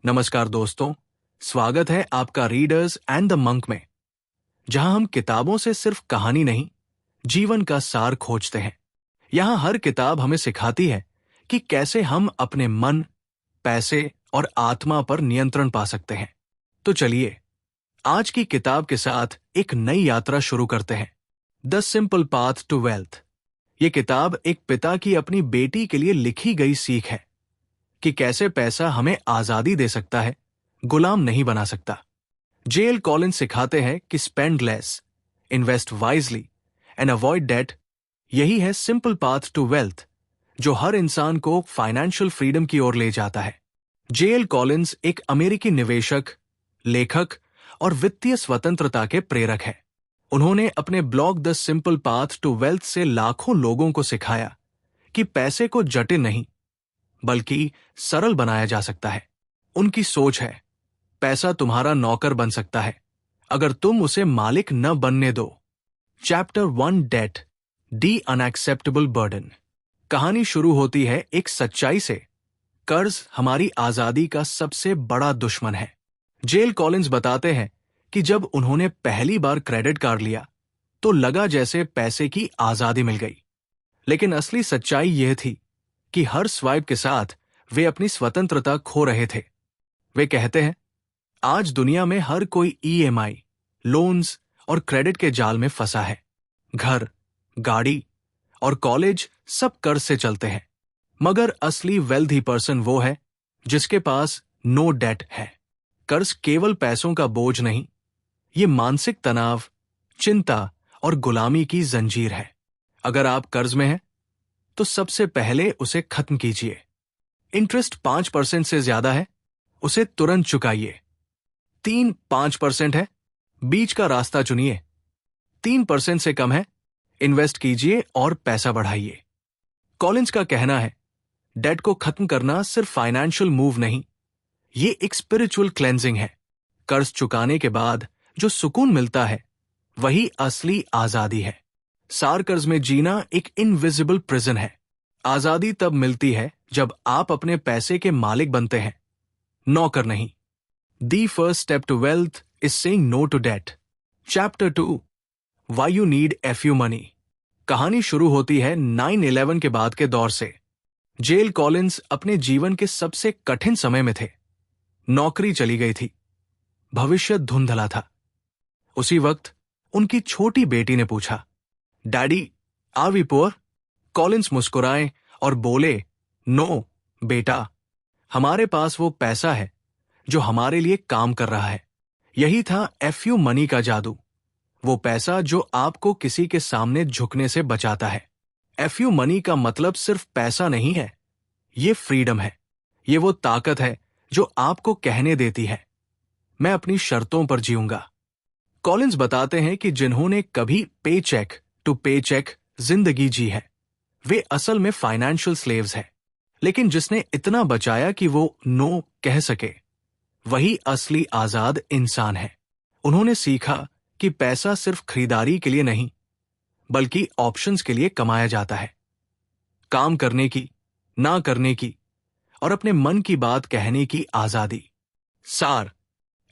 नमस्कार दोस्तों, स्वागत है आपका रीडर्स एंड द मंक में, जहां हम किताबों से सिर्फ कहानी नहीं, जीवन का सार खोजते हैं। यहां हर किताब हमें सिखाती है कि कैसे हम अपने मन, पैसे और आत्मा पर नियंत्रण पा सकते हैं। तो चलिए आज की किताब के साथ एक नई यात्रा शुरू करते हैं। The simple path to wealth. ये किताब एक पिता की अपनी बेटी के लिए लिखी गई सीख है कि कैसे पैसा हमें आजादी दे सकता है, गुलाम नहीं बना सकता। जेएल कॉलिंस सिखाते हैं कि spend less, invest wisely and avoid debt. यही है सिंपल पाथ टू वेल्थ, जो हर इंसान को फाइनेंशियल फ्रीडम की ओर ले जाता है। जेएल कॉलिंस एक अमेरिकी निवेशक, लेखक और वित्तीय स्वतंत्रता के प्रेरक है। उन्होंने अपने blog the simple path to wealth से लाखों लोगों को सिखाया कि पैसे को जटिल नहीं बल्कि सरल बनाया जा सकता है। उनकी सोच है, पैसा तुम्हारा नौकर बन सकता है अगर तुम उसे मालिक न बनने दो। चैप्टर 1 डेट, दी अनएक्सेप्टेबल बर्डन। कहानी शुरू होती है एक सच्चाई से। कर्ज हमारी आजादी का सबसे बड़ा दुश्मन है। जेएल कॉलिंस बताते हैं कि जब उन्होंने पहली बार क्रेडिट कार्ड लिया तो लगा जैसे पैसे की आजादी मिल गई, लेकिन असली सच्चाई यह थी कि हर स्वाइप के साथ वे अपनी स्वतंत्रता खो रहे थे। वे कहते हैं, आज दुनिया में हर कोई ईएमआई, लोन्स और क्रेडिट के जाल में फंसा है। घर, गाड़ी और कॉलेज सब कर्ज से चलते हैं, मगर असली वेल्दी पर्सन वो है जिसके पास नो डेट है। कर्ज केवल पैसों का बोझ नहीं, ये मानसिक तनाव, चिंता और गुलामी की जंजीर है। अगर आप कर्ज में हैं तो सबसे पहले उसे खत्म कीजिए। इंटरेस्ट 5% से ज्यादा है, उसे तुरंत चुकाइए। 3-5% है, बीच का रास्ता चुनिए। 3% से कम है, इन्वेस्ट कीजिए और पैसा बढ़ाइए। कॉलिंस का कहना है, डेट को खत्म करना सिर्फ फाइनेंशियल मूव नहीं, ये एक स्पिरिचुअल क्लेंजिंग है। कर्ज चुकाने के बाद जो सुकून मिलता है वही असली आजादी है। सार कर्ज में जीना एक इनविजिबल प्रिजन है। आजादी तब मिलती है जब आप अपने पैसे के मालिक बनते हैं, नौकर नहीं। The first step to wealth is saying no to debt. Chapter 2, why you need FU money. कहानी शुरू होती है 9/11 के बाद के दौर से। जेएल कॉलिंस अपने जीवन के सबसे कठिन समय में थे। नौकरी चली गई थी, भविष्य धुंधला था। उसी वक्त उनकी छोटी बेटी ने पूछा, daddy, are we poor? Collins मुस्कुराए और बोले, नो बेटा, हमारे पास वो पैसा है जो हमारे लिए काम कर रहा है। यही था एफयू मनी का जादू, वो पैसा जो आपको किसी के सामने झुकने से बचाता है। एफयू मनी का मतलब सिर्फ पैसा नहीं है, ये फ्रीडम है। ये वो ताकत है जो आपको कहने देती है, मैं अपनी शर्तों पर जीऊंगा। कॉलिंस बताते हैं कि जिन्होंने कभी पे चेक टू पे चेक जिंदगी जी है, वे असल में फाइनेंशियल स्लेव्स हैं, लेकिन जिसने इतना बचाया कि वो नो कह सके, वही असली आजाद इंसान है। उन्होंने सीखा कि पैसा सिर्फ खरीदारी के लिए नहीं, बल्कि ऑप्शंस के लिए कमाया जाता है। काम करने की, ना करने की और अपने मन की बात कहने की आजादी। सार,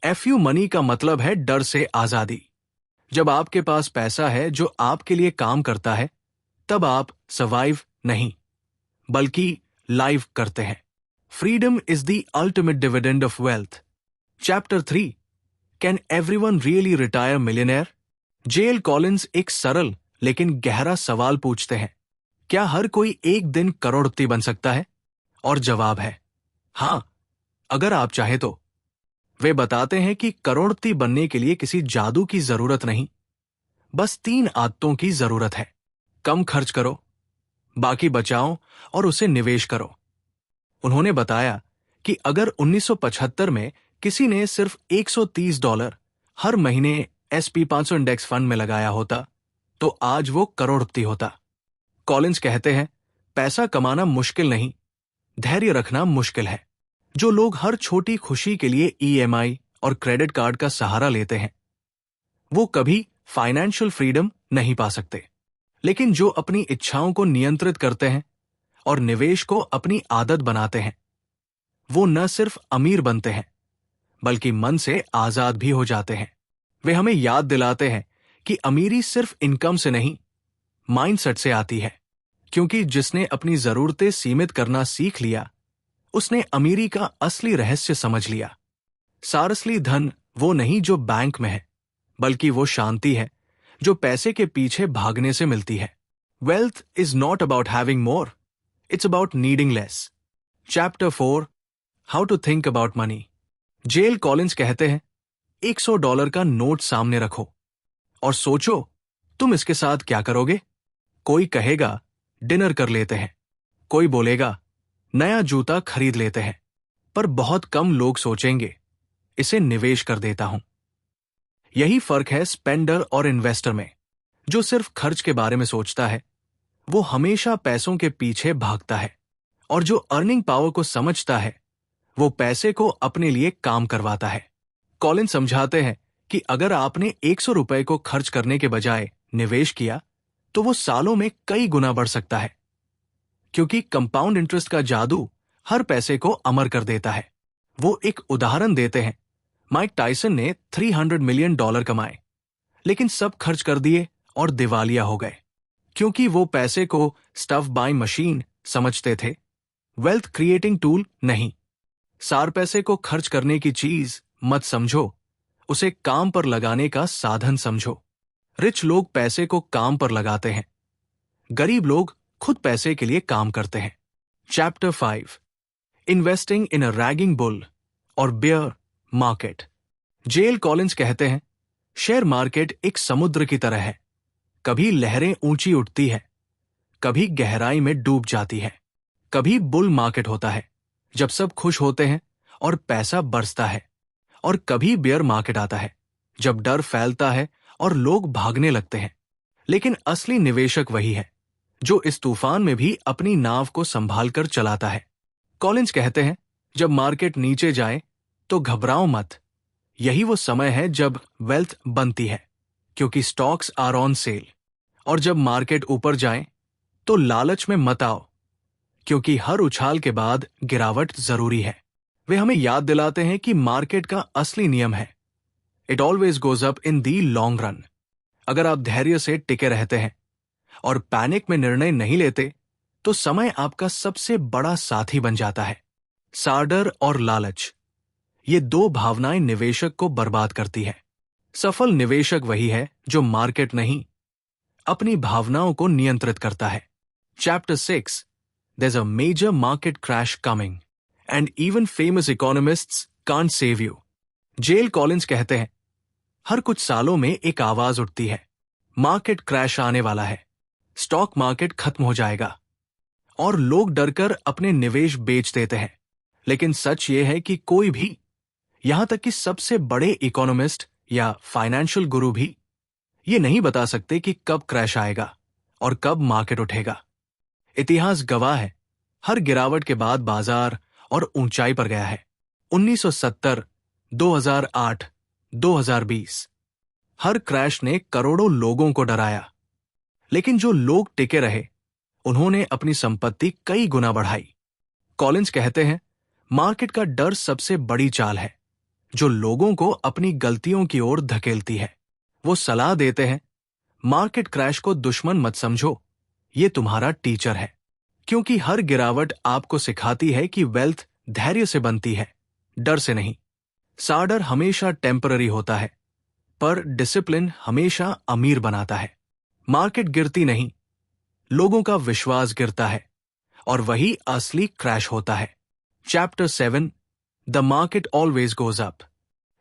एफयू मनी का मतलब है डर से आजादी। जब आपके पास पैसा है जो आपके लिए काम करता है, तब आप सर्वाइव नहीं बल्कि लाइव करते हैं। Freedom is the ultimate dividend of wealth. Chapter 3, can everyone really retire millionaire. JL Collins एक सरल लेकिन गहरा सवाल पूछते हैं, क्या हर कोई एक दिन करोड़पति बन सकता है? और जवाब है हां, अगर आप चाहे तो। वे बताते हैं कि करोड़पति बनने के लिए किसी जादू की जरूरत नहीं, बस 3 आदतों की जरूरत है। कम खर्च करो, बाकी बचाओ और उसे निवेश करो। उन्होंने बताया कि अगर 1975 में किसी ने सिर्फ $130 हर महीने SP 500 इंडेक्स फंड में लगाया होता तो आज वो करोड़पति होता। कॉलिंस कहते हैं, पैसा कमाना मुश्किल नहीं, धैर्य रखना मुश्किल है। जो लोग हर छोटी खुशी के लिए ईएमआई और क्रेडिट कार्ड का सहारा लेते हैं, वो कभी फाइनेंशियल फ्रीडम नहीं पा सकते। लेकिन जो अपनी इच्छाओं को नियंत्रित करते हैं और निवेश को अपनी आदत बनाते हैं, वो न सिर्फ अमीर बनते हैं बल्कि मन से आजाद भी हो जाते हैं। वे हमें याद दिलाते हैं कि अमीरी सिर्फ इनकम से नहीं, माइंडसेट से आती है। क्योंकि जिसने अपनी जरूरतें सीमित करना सीख लिया, उसने अमीरी का असली रहस्य समझ लिया। सारसली धन वो नहीं जो बैंक में है, बल्कि वो शांति है जो पैसे के पीछे भागने से मिलती है। Wealth is not about having more, it's about needing less. Chapter 4, how to think about money. JL Collins कहते हैं, $100 का नोट सामने रखो और सोचो तुम इसके साथ क्या करोगे। कोई कहेगा डिनर कर लेते हैं, कोई बोलेगा नया जूता खरीद लेते हैं, पर बहुत कम लोग सोचेंगे इसे निवेश कर देता हूं। यही फर्क है स्पेंडर और इन्वेस्टर में। जो सिर्फ खर्च के बारे में सोचता है वो हमेशा पैसों के पीछे भागता है, और जो अर्निंग पावर को समझता है वो पैसे को अपने लिए काम करवाता है। कॉलिन समझाते हैं कि अगर आपने $100 को खर्च करने के बजाय निवेश किया तो वो सालों में कई गुना बढ़ सकता है, क्योंकि कंपाउंड इंटरेस्ट का जादू हर पैसे को अमर कर देता है। वो एक उदाहरण देते हैं, माइक टायसन ने $300 मिलियन कमाए, लेकिन सब खर्च कर दिए और दिवालिया हो गए, क्योंकि वो पैसे को स्टफ बाइंग मशीन समझते थे, वेल्थ क्रिएटिंग टूल नहीं। सार पैसे को खर्च करने की चीज मत समझो, उसे काम पर लगाने का साधन समझो। रिच लोग पैसे को काम पर लगाते हैं, गरीब लोग खुद पैसे के लिए काम करते हैं। Chapter 5, investing in a ragging bull और बेयर मार्केट। जेल कॉलिंस कहते हैं, शेयर मार्केट एक समुद्र की तरह है, कभी लहरें ऊंची उठती है, कभी गहराई में डूब जाती है। कभी बुल मार्केट होता है जब सब खुश होते हैं और पैसा बरसता है, और कभी बेयर मार्केट आता है जब डर फैलता है और लोग भागने लगते हैं। लेकिन असली निवेशक वही है जो इस तूफान में भी अपनी नाव को संभाल कर चलाता है। कॉलिंस कहते हैं, जब मार्केट नीचे जाए तो घबराओ मत, यही वो समय है जब वेल्थ बनती है, क्योंकि स्टॉक्स आर ऑन सेल। और जब मार्केट ऊपर जाए तो लालच में मत आओ, क्योंकि हर उछाल के बाद गिरावट जरूरी है। वे हमें याद दिलाते हैं कि मार्केट का असली नियम है, it always goes up in the long run. अगर आप धैर्य से टिके रहते हैं और पैनिक में निर्णय नहीं लेते तो समय आपका सबसे बड़ा साथी बन जाता है। साडर और लालच, ये दो भावनाएं निवेशक को बर्बाद करती है। सफल निवेशक वही है जो मार्केट नहीं, अपनी भावनाओं को नियंत्रित करता है। Chapter 6, there's a major market crash coming and even famous economists can't save you. JL Collins कहते हैं, हर कुछ सालों में एक आवाज उठती है, मार्केट क्रैश आने वाला है, स्टॉक मार्केट खत्म हो जाएगा, और लोग डरकर अपने निवेश बेच देते हैं। लेकिन सच ये है कि कोई भी, यहां तक कि सबसे बड़े इकोनॉमिस्ट या फाइनेंशियल गुरु भी, ये नहीं बता सकते कि कब क्रैश आएगा और कब मार्केट उठेगा। इतिहास गवाह है, हर गिरावट के बाद बाजार और ऊंचाई पर गया है। 1970, 2008, 2020, हर क्रैश ने करोड़ों लोगों को डराया, लेकिन जो लोग टिके रहे उन्होंने अपनी संपत्ति कई गुना बढ़ाई। कॉलिंस कहते हैं, मार्केट का डर सबसे बड़ी चाल है जो लोगों को अपनी गलतियों की ओर धकेलती है। वो सलाह देते हैं, मार्केट क्रैश को दुश्मन मत समझो, ये तुम्हारा टीचर है, क्योंकि हर गिरावट आपको सिखाती है कि वेल्थ धैर्य से बनती है, डर से नहीं। साडर हमेशा टेम्पररी होता है, पर डिसिप्लिन हमेशा अमीर बनाता है। मार्केट गिरती नहीं, लोगों का विश्वास गिरता है, और वही असली क्रैश होता है। Chapter 7, the market always goes up.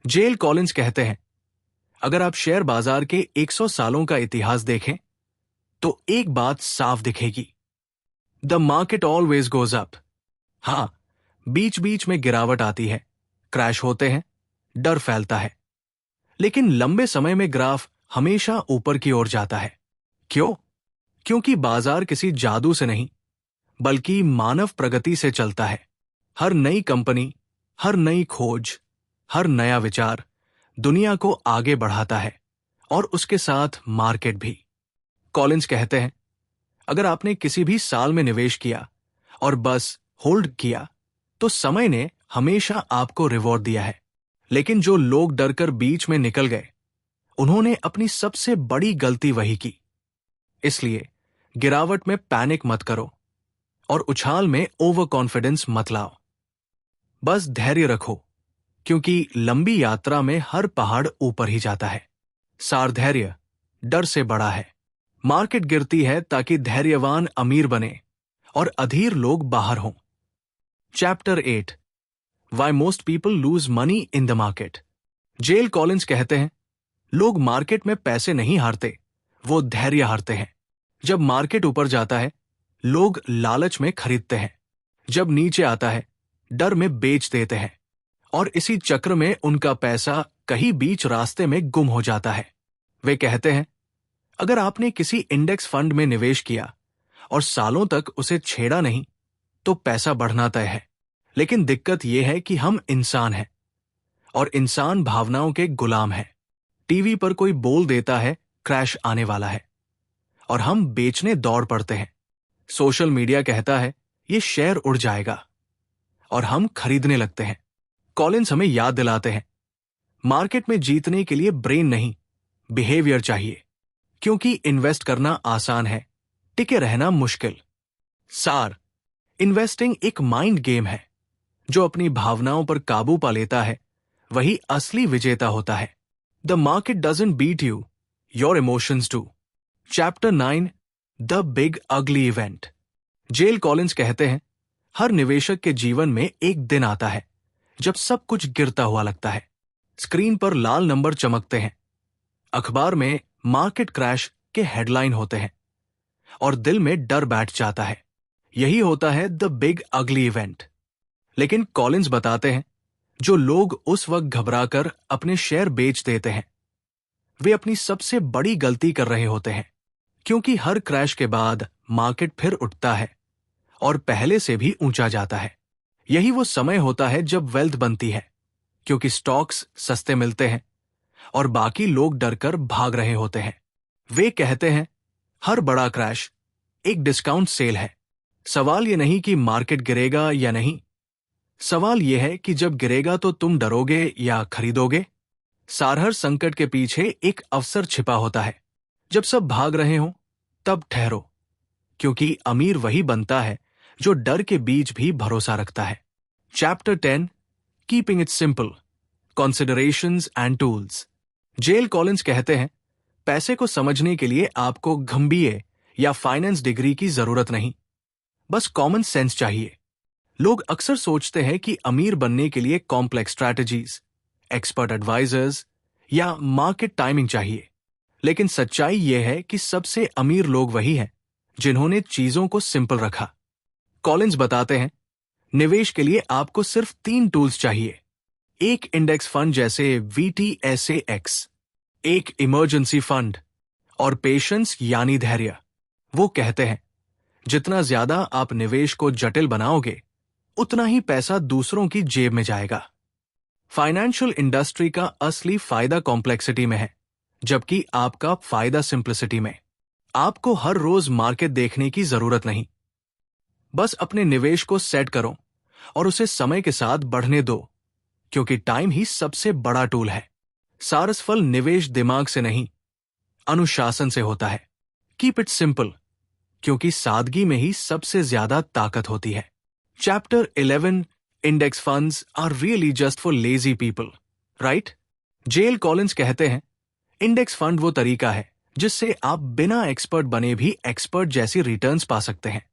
JL Collins कहते हैं, अगर आप शेयर बाजार के 100 सालों का इतिहास देखें तो एक बात साफ दिखेगी, the market always goes up. हां, बीच बीच में गिरावट आती है, क्रैश होते हैं, डर फैलता है, लेकिन लंबे समय में ग्राफ हमेशा ऊपर की ओर जाता है। क्यों? क्योंकि बाजार किसी जादू से नहीं, बल्कि मानव प्रगति से चलता है। हर नई कंपनी, हर नई खोज, हर नया विचार दुनिया को आगे बढ़ाता है, और उसके साथ मार्केट भी। कॉलिंस कहते हैं, अगर आपने किसी भी साल में निवेश किया और बस होल्ड किया तो समय ने हमेशा आपको रिवॉर्ड दिया है। लेकिन जो लोग डरकर बीच में निकल गए, उन्होंने अपनी सबसे बड़ी गलती वही की। इसलिए गिरावट में पैनिक मत करो और उछाल में ओवर कॉन्फिडेंस मत लाओ। बस धैर्य रखो, क्योंकि लंबी यात्रा में हर पहाड़ ऊपर ही जाता है। सार धैर्य डर से बड़ा है। मार्केट गिरती है ताकि धैर्यवान अमीर बने और अधीर लोग बाहर हों। Chapter 8 why most people lose money in the market. JL Collins कहते हैं, लोग मार्केट में पैसे नहीं हारते, वो धैर्य हारते हैं। जब मार्केट ऊपर जाता है, लोग लालच में खरीदते हैं। जब नीचे आता है, डर में बेच देते हैं। और इसी चक्र में उनका पैसा कहीं बीच रास्ते में गुम हो जाता है। वे कहते हैं, अगर आपने किसी इंडेक्स फंड में निवेश किया और सालों तक उसे छेड़ा नहीं, तो पैसा बढ़ना तय है। लेकिन दिक्कत यह है कि हम इंसान हैं और इंसान भावनाओं के गुलाम हैं। टीवी पर कोई बोल देता है क्रैश आने वाला है और हम बेचने दौड़ पड़ते हैं। सोशल मीडिया कहता है ये शेयर उड़ जाएगा और हम खरीदने लगते हैं। कॉलिंस हमें याद दिलाते हैं, मार्केट में जीतने के लिए ब्रेन नहीं, बिहेवियर चाहिए, क्योंकि इन्वेस्ट करना आसान है, टिके रहना मुश्किल। सार, इन्वेस्टिंग एक माइंड गेम है। जो अपनी भावनाओं पर काबू पा लेता है, वही असली विजेता होता है। The market doesn't beat you, your emotions do. Chapter 9 the big ugly event. JL Collins कहते हैं, हर निवेशक के जीवन में एक दिन आता है जब सब कुछ गिरता हुआ लगता है। स्क्रीन पर लाल नंबर चमकते हैं, अखबार में मार्केट क्रैश के हेडलाइन होते हैं और दिल में डर बैठ जाता है। यही होता है द बिग अगली इवेंट। लेकिन कॉलिंस बताते हैं, जो लोग उस वक्त घबराकर अपने शेयर बेच देते हैं, वे अपनी सबसे बड़ी गलती कर रहे होते हैं। क्योंकि हर क्रैश के बाद मार्केट फिर उठता है और पहले से भी ऊंचा जाता है। यही वो समय होता है जब वेल्थ बनती है, क्योंकि स्टॉक्स सस्ते मिलते हैं और बाकी लोग डरकर भाग रहे होते हैं। वे कहते हैं, हर बड़ा क्रैश एक डिस्काउंट सेल है। सवाल यह नहीं कि मार्केट गिरेगा या नहीं, सवाल यह है कि जब गिरेगा तो तुम डरोगे या खरीदोगे। सारहर संकट के पीछे एक अवसर छिपा होता है। जब सब भाग रहे हों, तब ठहरो, क्योंकि अमीर वही बनता है जो डर के बीच भी भरोसा रखता है। Chapter 10 keeping it simple, considerations and tools. JL Collins कहते हैं, पैसे को समझने के लिए आपको गंभीर या फाइनेंस डिग्री की जरूरत नहीं, बस कॉमन सेंस चाहिए। लोग अक्सर सोचते हैं कि अमीर बनने के लिए कॉम्प्लेक्स स्ट्रैटेजीज, एक्सपर्ट एडवाइजर्स या मार्केट टाइमिंग चाहिए। लेकिन सच्चाई यह है कि सबसे अमीर लोग वही हैं जिन्होंने चीजों को सिंपल रखा। कॉलिंस बताते हैं, निवेश के लिए आपको सिर्फ 3 टूल्स चाहिए। एक इंडेक्स फंड जैसे VTSAX, एक इमरजेंसी फंड और पेशेंस यानी धैर्य। वो कहते हैं, जितना ज्यादा आप निवेश को जटिल बनाओगे, उतना ही पैसा दूसरों की जेब में जाएगा। फाइनेंशियल इंडस्ट्री का असली फायदा कॉम्प्लेक्सिटी में है, जबकि आपका फायदा सिंप्लिसिटी में। आपको हर रोज मार्केट देखने की जरूरत नहीं, बस अपने निवेश को सेट करो और उसे समय के साथ बढ़ने दो, क्योंकि टाइम ही सबसे बड़ा टूल है। सारसफल निवेश दिमाग से नहीं, अनुशासन से होता है। कीप इट सिंपल, क्योंकि सादगी में ही सबसे ज्यादा ताकत होती है। Chapter 11 index funds are really just for lazy people, right? JL Collins कहते हैं, इंडेक्स फंड वो तरीका है जिससे आप बिना एक्सपर्ट बने भी एक्सपर्ट जैसी रिटर्न्स पा सकते हैं।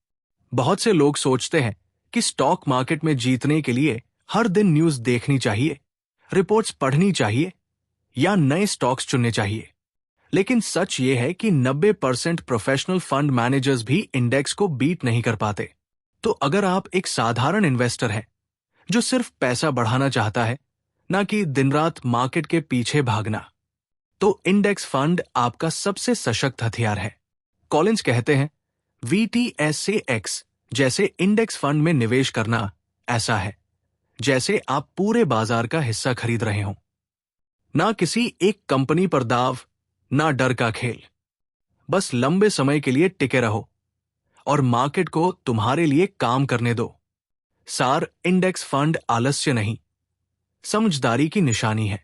बहुत से लोग सोचते हैं कि स्टॉक मार्केट में जीतने के लिए हर दिन न्यूज देखनी चाहिए, रिपोर्ट्स पढ़नी चाहिए या नए स्टॉक्स चुनने चाहिए। लेकिन सच ये है कि 90% प्रोफेशनल फंड मैनेजर्स भी इंडेक्स को बीट नहीं कर पाते। तो अगर आप एक साधारण इन्वेस्टर हैं जो सिर्फ पैसा बढ़ाना चाहता है, ना कि दिन रात मार्केट के पीछे भागना, तो इंडेक्स फंड आपका सबसे सशक्त हथियार है। कॉलिंस कहते हैं, VTSAX जैसे इंडेक्स फंड में निवेश करना ऐसा है जैसे आप पूरे बाजार का हिस्सा खरीद रहे हों। ना किसी एक कंपनी पर दाव, ना डर का खेल। बस लंबे समय के लिए टिके रहो और मार्केट को तुम्हारे लिए काम करने दो। सार, इंडेक्स फंड आलस्य नहीं, समझदारी की निशानी है,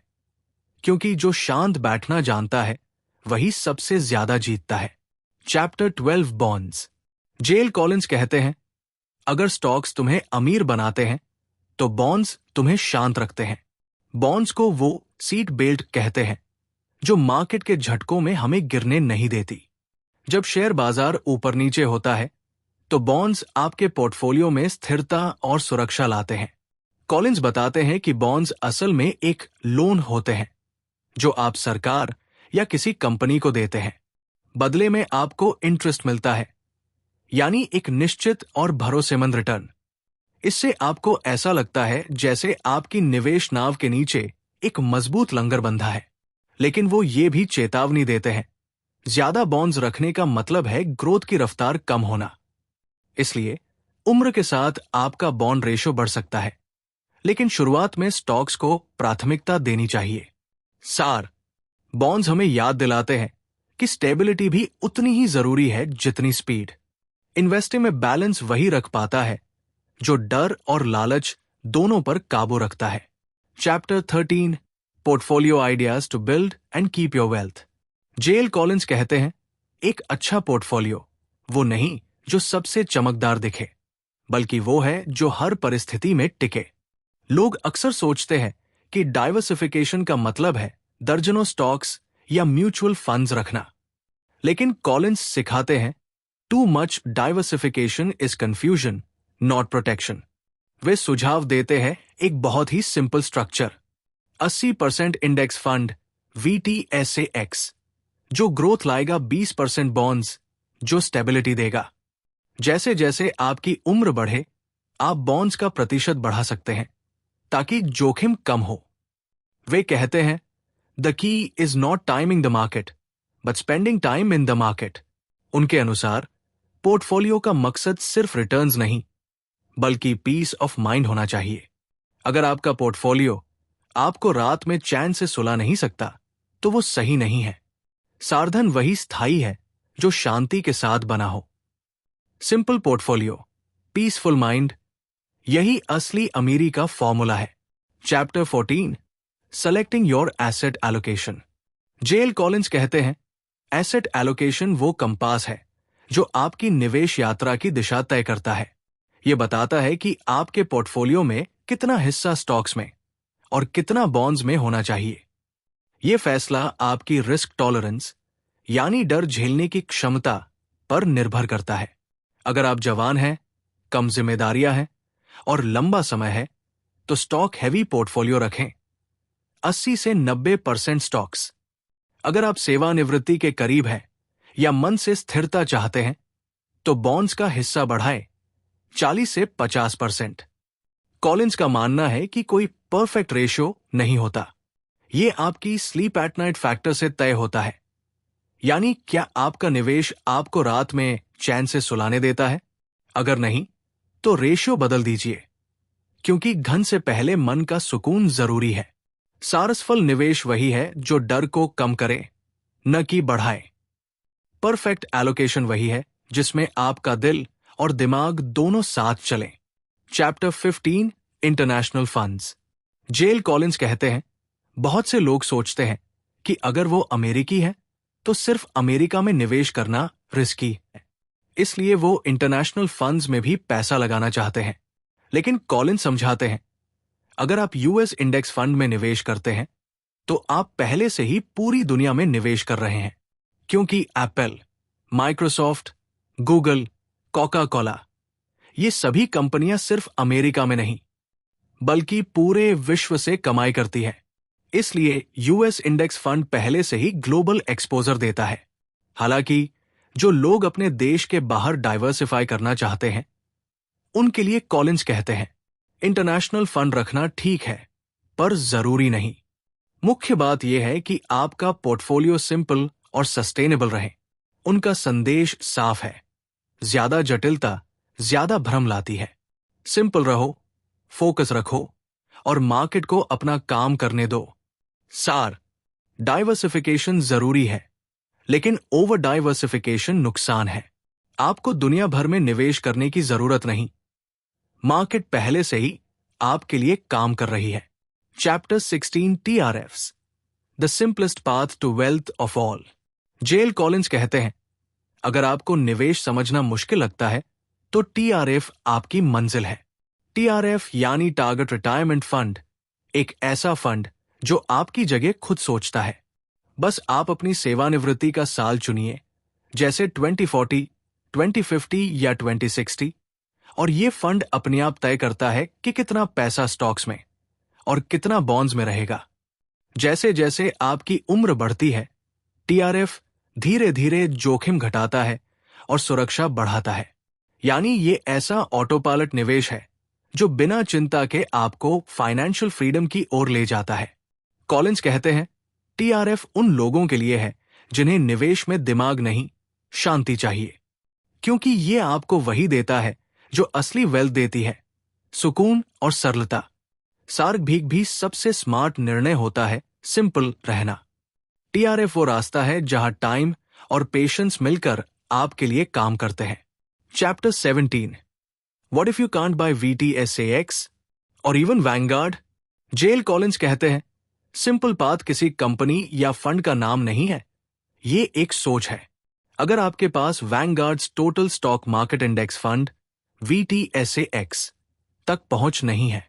क्योंकि जो शांत बैठना जानता है वही सबसे ज्यादा जीतता है। Chapter 12 bonds. जेल कॉलिंस कहते हैं, अगर स्टॉक्स तुम्हें अमीर बनाते हैं तो बॉन्ड्स तुम्हें शांत रखते हैं। बॉन्ड्स को वो सीट बेल्ट कहते हैं जो मार्केट के झटकों में हमें गिरने नहीं देती। जब शेयर बाजार ऊपर नीचे होता है तो बॉन्ड्स आपके पोर्टफोलियो में स्थिरता और सुरक्षा लाते हैं। कॉलिंस बताते हैं कि बॉन्ड्स असल में एक लोन होते हैं जो आप सरकार या किसी कंपनी को देते हैं। बदले में आपको इंटरेस्ट मिलता है, यानी एक निश्चित और भरोसेमंद रिटर्न। इससे आपको ऐसा लगता है जैसे आपकी निवेश नाव के नीचे एक मजबूत लंगर बंधा है। लेकिन वो ये भी चेतावनी देते हैं, ज्यादा बॉन्ड्स रखने का मतलब है ग्रोथ की रफ्तार कम होना। इसलिए उम्र के साथ आपका बॉन्ड रेशो बढ़ सकता है, लेकिन शुरुआत में स्टॉक्स को प्राथमिकता देनी चाहिए। सार, बॉन्ड्स हमें याद दिलाते हैं कि स्टेबिलिटी भी उतनी ही जरूरी है जितनी स्पीड। इन्वेस्टिंग में बैलेंस वही रख पाता है जो डर और लालच दोनों पर काबू रखता है। Chapter 13 portfolio ideas to build and keep your wealth. JL Collins कहते हैं, एक अच्छा पोर्टफोलियो वो नहीं जो सबसे चमकदार दिखे, बल्कि वो है जो हर परिस्थिति में टिके। लोग अक्सर सोचते हैं कि डाइवर्सिफिकेशन का मतलब है दर्जनों स्टॉक्स या म्यूचुअल फंड्स रखना, लेकिन कॉलिंस सिखाते हैं, too much diversification is confusion not protection. वे सुझाव देते हैं एक बहुत ही simple structure, 80% index fund VTSAX जो ग्रोथ लाएगा, 20% बॉन्ड्स जो स्टेबिलिटी देगा। जैसे जैसे आपकी उम्र बढ़े आप बॉन्ड्स का प्रतिशत बढ़ा सकते हैं ताकि जोखिम कम हो। वे कहते हैं, the key is not timing the market but spending time in the market. उनके अनुसार पोर्टफोलियो का मकसद सिर्फ रिटर्न्स नहीं बल्कि पीस ऑफ माइंड होना चाहिए। अगर आपका पोर्टफोलियो आपको रात में चैन से सुला नहीं सकता तो वो सही नहीं है। सावधान वही स्थायी है जो शांति के साथ बना हो। सिंपल पोर्टफोलियो, पीसफुल माइंड, यही असली अमीरी का फॉर्मूला है। Chapter 14 selecting your asset allocation. JL Collins कहते हैं, एसेट एलोकेशन वो कंपास है जो आपकी निवेश यात्रा की दिशा तय करता है। यह बताता है कि आपके पोर्टफोलियो में कितना हिस्सा स्टॉक्स में और कितना बॉन्ड्स में होना चाहिए। यह फैसला आपकी रिस्क टॉलरेंस यानी डर झेलने की क्षमता पर निर्भर करता है। अगर आप जवान हैं, कम जिम्मेदारियां हैं और लंबा समय है तो स्टॉक हैवी पोर्टफोलियो रखें, 80 से 90% स्टॉक्स। अगर आप सेवानिवृत्ति के करीब हैं या मन से स्थिरता चाहते हैं तो बॉन्ड्स का हिस्सा बढ़ाएं, 40 से 50%। कॉलिंस का मानना है कि कोई परफेक्ट रेशियो नहीं होता, यह आपकी स्लीप एट नाइट फैक्टर से तय होता है। यानी क्या आपका निवेश आपको रात में चैन से सुलाने देता है? अगर नहीं तो रेशियो बदल दीजिए, क्योंकि घन से पहले मन का सुकून जरूरी है। सारसफल निवेश वही है जो डर को कम करे, न कि बढ़ाए। परफेक्ट एलोकेशन वही है जिसमें आपका दिल और दिमाग दोनों साथ चलें। Chapter 15 international funds. JL Collins कहते हैं, बहुत से लोग सोचते हैं कि अगर वो अमेरिकी है तो सिर्फ अमेरिका में निवेश करना रिस्की है, इसलिए वो इंटरनेशनल फंड्स में भी पैसा लगाना चाहते हैं। लेकिन कॉलिंस समझाते हैं, अगर आप यूएस इंडेक्स फंड में निवेश करते हैं तो आप पहले से ही पूरी दुनिया में निवेश कर रहे हैं, क्योंकि Apple, Microsoft, Google, Coca Cola, ये सभी कंपनियां सिर्फ अमेरिका में नहीं बल्कि पूरे विश्व से कमाई करती है। इसलिए यूएस इंडेक्स फंड पहले से ही ग्लोबल एक्सपोजर देता है। हालांकि जो लोग अपने देश के बाहर डाइवर्सिफाई करना चाहते हैं उनके लिए कॉलिंस कहते हैं, इंटरनेशनल फंड रखना ठीक है पर जरूरी नहीं। मुख्य बात यह है कि आपका पोर्टफोलियो सिंपल और सस्टेनेबल रहे। उनका संदेश साफ है, ज्यादा जटिलता ज्यादा भ्रम लाती है। सिंपल रहो, फोकस रखो और मार्केट को अपना काम करने दो। सार, डाइवर्सिफिकेशन जरूरी है लेकिन ओवर डाइवर्सिफिकेशन नुकसान है। आपको दुनिया भर में निवेश करने की जरूरत नहीं, मार्केट पहले से ही आपके लिए काम कर रही है। Chapter 16 TRFs, the simplest path to wealth of all. JL Collins कहते हैं, अगर आपको निवेश समझना मुश्किल लगता है तो TRF आपकी मंजिल है। TRF यानी टारगेट रिटायरमेंट फंड, एक ऐसा फंड जो आपकी जगह खुद सोचता है। बस आप अपनी सेवानिवृत्ति का साल चुनिए, जैसे 2040, 2050 या 2060, और ये फंड अपने आप तय करता है कि कितना पैसा स्टॉक्स में और कितना बॉन्ड्स में रहेगा। जैसे जैसे आपकी उम्र बढ़ती है, TRF धीरे धीरे जोखिम घटाता है और सुरक्षा बढ़ाता है। यानी ये ऐसा ऑटो पायलट निवेश है जो बिना चिंता के आपको फाइनेंशियल फ्रीडम की ओर ले जाता है। कॉलिंस कहते हैं, TRF उन लोगों के लिए है जिन्हें निवेश में दिमाग नहीं, शांति चाहिए, क्योंकि ये आपको वही देता है जो असली वेल्थ देती है, सुकून और सरलता। सार्क भी सबसे स्मार्ट निर्णय होता है सिंपल रहना। TRF वो रास्ता है जहां टाइम और पेशेंस मिलकर आपके लिए काम करते हैं। Chapter 17, what if you can't buy VTSAX और इवन वैंगार्ड। जेल कॉलिंस कहते हैं, सिंपल पाथ किसी कंपनी या फंड का नाम नहीं है, ये एक सोच है। अगर आपके पास Vanguard's total stock market index fund VTSAX तक पहुंच नहीं है,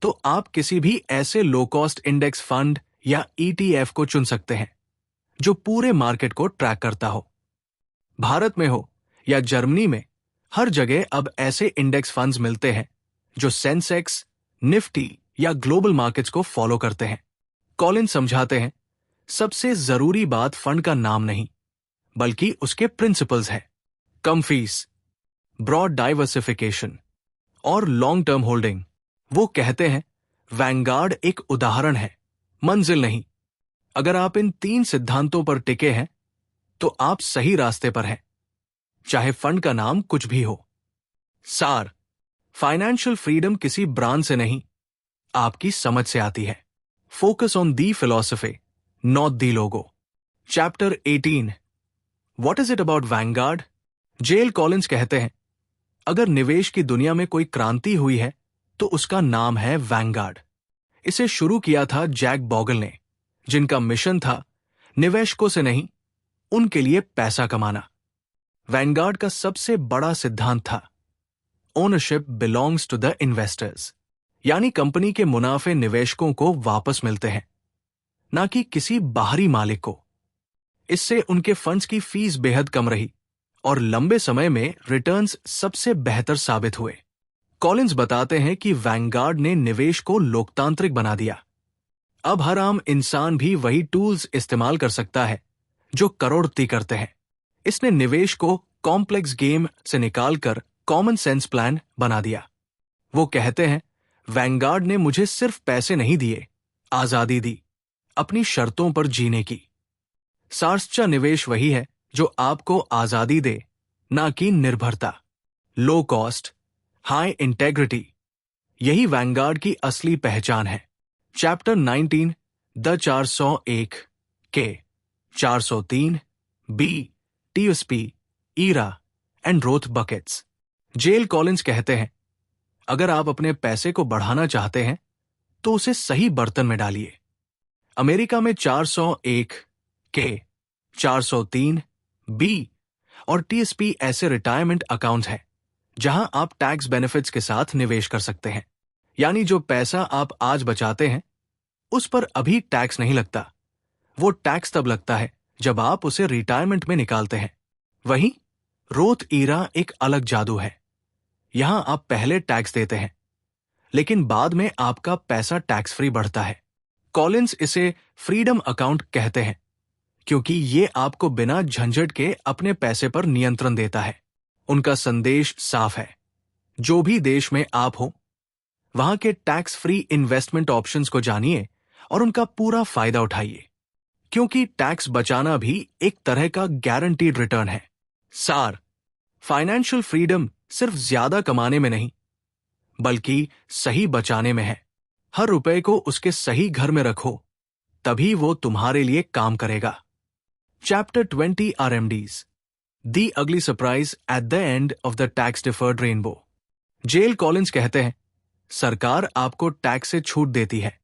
तो आप किसी भी ऐसे लो कॉस्ट इंडेक्स फंड या ETF को चुन सकते हैं जो पूरे मार्केट को ट्रैक करता हो। भारत में हो या जर्मनी में, हर जगह अब ऐसे इंडेक्स फंड्स मिलते हैं जो सेंसेक्स, निफ्टी या ग्लोबल मार्केट्स को फॉलो करते हैं। कॉलिंस समझाते हैं, सबसे जरूरी बात फंड का नाम नहीं, बल्कि उसके प्रिंसिपल्स है। कम फीस, ब्रॉड डाइवर्सिफिकेशन और लॉन्ग टर्म होल्डिंग। वो कहते हैं, वैंगार्ड एक उदाहरण है, मंजिल नहीं। अगर आप इन 3 सिद्धांतों पर टिके हैं तो आप सही रास्ते पर हैं, चाहे फंड का नाम कुछ भी हो। सार, फाइनेंशियल फ्रीडम किसी ब्रांड से नहीं, आपकी समझ से आती है। Focus on the philosophy, not the logo. Chapter 18, what is it about Vanguard. J L Collins कहते हैं, अगर निवेश की दुनिया में कोई क्रांति हुई है तो उसका नाम है वैंगार्ड। इसे शुरू किया था जैक बॉगल ने, जिनका मिशन था निवेशकों से नहीं, उनके लिए पैसा कमाना। वैंगार्ड का सबसे बड़ा सिद्धांत था, ownership belongs to the investors, यानी कंपनी के मुनाफे निवेशकों को वापस मिलते हैं, ना कि किसी बाहरी मालिक को। इससे उनके फंड्स की फीस बेहद कम रही और लंबे समय में रिटर्न्स सबसे बेहतर साबित हुए। कॉलिंस बताते हैं कि वैंगार्ड ने निवेश को लोकतांत्रिक बना दिया। अब हर आम इंसान भी वही टूल्स इस्तेमाल कर सकता है जो करोड़पति करते हैं। इसने निवेश को कॉम्प्लेक्स गेम से निकालकर कॉमन सेंस प्लान बना दिया। वो कहते हैं, वैंगार्ड ने मुझे सिर्फ पैसे नहीं दिए, आजादी दी अपनी शर्तों पर जीने की। सच्चा निवेश वही है जो आपको आजादी दे, ना कि निर्भरता। लो कॉस्ट, हाई इंटेग्रिटी, यही वैंगार्ड की असली पहचान है। Chapter 19, the 401 K, 403 B, TSP, IRA and Roth buckets. JL Collins कहते हैं, अगर आप अपने पैसे को बढ़ाना चाहते हैं तो उसे सही बर्तन में डालिए। अमेरिका में 401 के, 403 बी और TSP ऐसे रिटायरमेंट अकाउंट्स हैं जहां आप टैक्स बेनिफिट्स के साथ निवेश कर सकते हैं। यानी जो पैसा आप आज बचाते हैं उस पर अभी टैक्स नहीं लगता, वो टैक्स तब लगता है जब आप उसे रिटायरमेंट में निकालते हैं। वहीं रोथ ईरा एक अलग जादू है। यहां आप पहले टैक्स देते हैं, लेकिन बाद में आपका पैसा टैक्स फ्री बढ़ता है। कॉलिंस इसे फ्रीडम अकाउंट कहते हैं, क्योंकि ये आपको बिना झंझट के अपने पैसे पर नियंत्रण देता है। उनका संदेश साफ है, जो भी देश में आप हो, वहां के टैक्स फ्री इन्वेस्टमेंट ऑप्शंस को जानिए और उनका पूरा फायदा उठाइए, क्योंकि टैक्स बचाना भी एक तरह का गारंटीड रिटर्न है। सार, फाइनेंशियल फ्रीडम सिर्फ ज्यादा कमाने में नहीं, बल्कि सही बचाने में है। हर रुपए को उसके सही घर में रखो, तभी वो तुम्हारे लिए काम करेगा। Chapter 20 RMDs, the ugly surprise at the end of the tax deferred rainbow. JL Collins कहते हैं, सरकार आपको टैक्स से छूट देती है,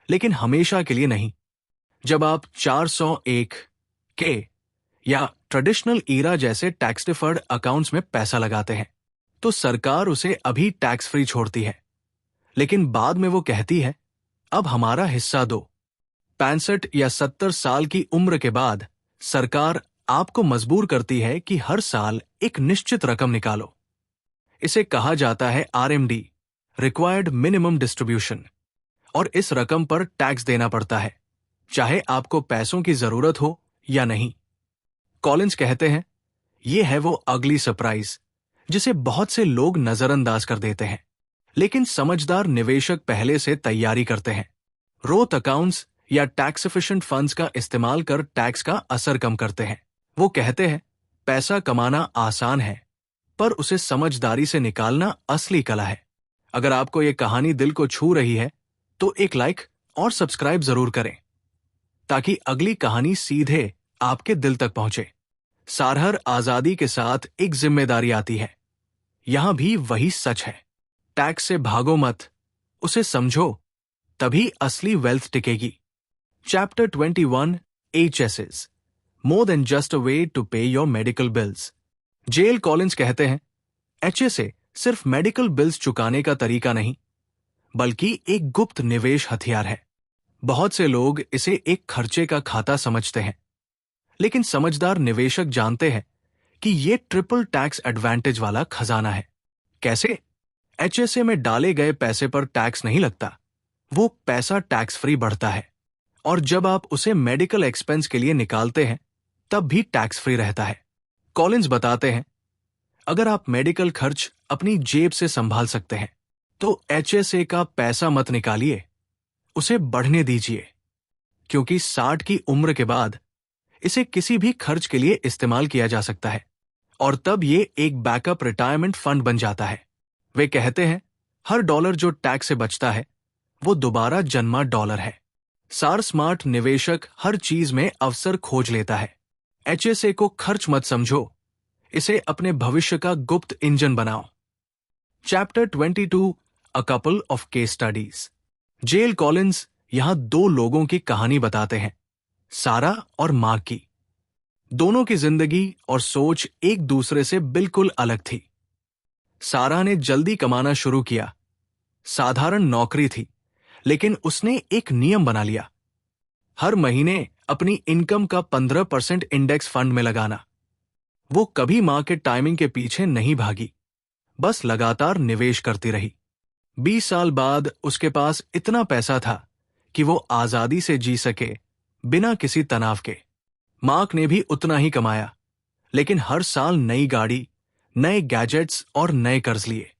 लेकिन हमेशा के लिए नहीं। जब आप 401 के या ट्रेडिशनल ईरा जैसे टैक्स डिफर्ड अकाउंट्स में पैसा लगाते हैं, तो सरकार उसे अभी टैक्स फ्री छोड़ती है, लेकिन बाद में वो कहती है, अब हमारा हिस्सा दो। 65 या 70 साल की उम्र के बाद सरकार आपको मजबूर करती है कि हर साल एक निश्चित रकम निकालो। इसे कहा जाता है आरएमडी, रिक्वायर्ड मिनिमम डिस्ट्रीब्यूशन, और इस रकम पर टैक्स देना पड़ता है, चाहे आपको पैसों की जरूरत हो या नहीं। कॉलिंस कहते हैं, यह है वो अगली सरप्राइज जिसे बहुत से लोग नजरअंदाज कर देते हैं, लेकिन समझदार निवेशक पहले से तैयारी करते हैं। रोथ अकाउंट्स या टैक्स एफिशिएंट फंड्स का इस्तेमाल कर टैक्स का असर कम करते हैं। वो कहते हैं, पैसा कमाना आसान है, पर उसे समझदारी से निकालना असली कला है। अगर आपको ये कहानी दिल को छू रही है, तो एक लाइक और सब्सक्राइब जरूर करें, ताकि अगली कहानी सीधे आपके दिल तक पहुंचे। सारहर आजादी के साथ एक जिम्मेदारी आती है। यहां भी वही सच है, टैक्स से भागो मत, उसे समझो, तभी असली वेल्थ टिकेगी। Chapter 21, HSS, more than just a way to pay your medical bills. J L Collins कहते हैं, HSA सिर्फ मेडिकल बिल्स चुकाने का तरीका नहीं, बल्कि एक गुप्त निवेश हथियार है। बहुत से लोग इसे एक खर्चे का खाता समझते हैं, लेकिन समझदार निवेशक जानते हैं कि ये ट्रिपल टैक्स एडवांटेज वाला खजाना है। कैसे? HSA में डाले गए पैसे पर टैक्स नहीं लगता, वो पैसा टैक्स फ्री बढ़ता है, और जब आप उसे मेडिकल एक्सपेंस के लिए निकालते हैं, तब भी टैक्स फ्री रहता है। कॉलिंस बताते हैं, अगर आप मेडिकल खर्च अपनी जेब से संभाल सकते हैं, तो HSA का पैसा मत निकालिए, उसे बढ़ने दीजिए, क्योंकि 60 की उम्र के बाद इसे किसी भी खर्च के लिए इस्तेमाल किया जा सकता है, और तब ये एक बैकअप रिटायरमेंट फंड बन जाता है। वे कहते हैं, हर डॉलर जो टैक्स से बचता है, वो दोबारा जन्मा डॉलर है। सार स्मार्ट निवेशक हर चीज में अवसर खोज लेता है। HSA को खर्च मत समझो, इसे अपने भविष्य का गुप्त इंजन बनाओ। Chapter 22, a couple of case studies. JL Collins यहां दो लोगों की कहानी बताते हैं, सारा और मार्क की। दोनों की जिंदगी और सोच एक दूसरे से बिल्कुल अलग थी। सारा ने जल्दी कमाना शुरू किया, साधारण नौकरी थी, लेकिन उसने एक नियम बना लिया, हर महीने अपनी इनकम का 15% इंडेक्स फंड में लगाना। वो कभी मार्केट टाइमिंग के पीछे नहीं भागी, बस लगातार निवेश करती रही। 20 साल बाद उसके पास इतना पैसा था कि वो आजादी से जी सके, बिना किसी तनाव के। मार्क ने भी उतना ही कमाया, लेकिन हर साल नई गाड़ी, नए गैजेट्स और नए कर्ज लिए।